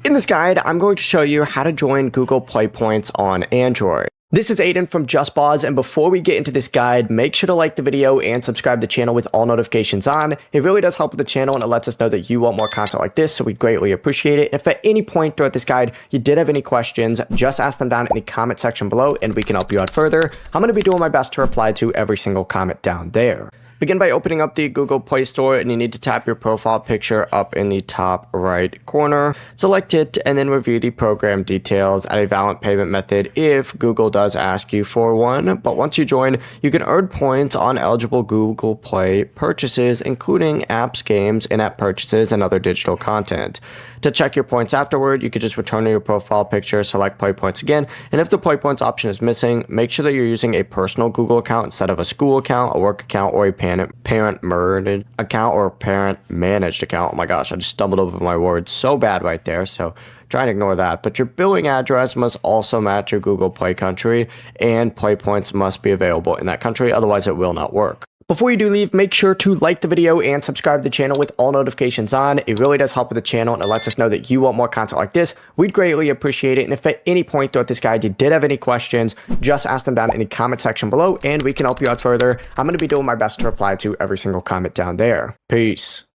In this guide, I'm going to show you how to join Google Play Points on Android. This is Aiden from JustPause, and before we get into this guide, make sure to like the video and subscribe to the channel with all notifications on. It really does help with the channel, and it lets us know that you want more content like this, so we greatly appreciate it. If at any point throughout this guide you did have any questions, just ask them down in the comment section below, and we can help you out further. I'm going to be doing my best to reply to every single comment down there. Begin by opening up the Google Play Store, and you need to tap your profile picture up in the top right corner. Select it and then review the program details. Add a valid payment method if Google does ask you for one. But once you join, you can earn points on eligible Google Play purchases, including apps, games, in-app purchases, and other digital content. To check your points afterward, you could just return to your profile picture, select Play Points again, and if the Play Points option is missing, make sure that you're using a personal Google account instead of a school account, a work account, or a parent managed account or parent managed account. Oh my gosh, I just stumbled over my words so bad right there, so try and ignore that. But your billing address must also match your Google Play country, and Play Points must be available in that country, otherwise it will not work. Before you do leave, make sure to like the video and subscribe to the channel with all notifications on. It really does help with the channel, and it lets us know that you want more content like this. We'd greatly appreciate it. And if at any point throughout this guide you did have any questions, just ask them down in the comment section below, and we can help you out further. I'm going to be doing my best to reply to every single comment down there. Peace.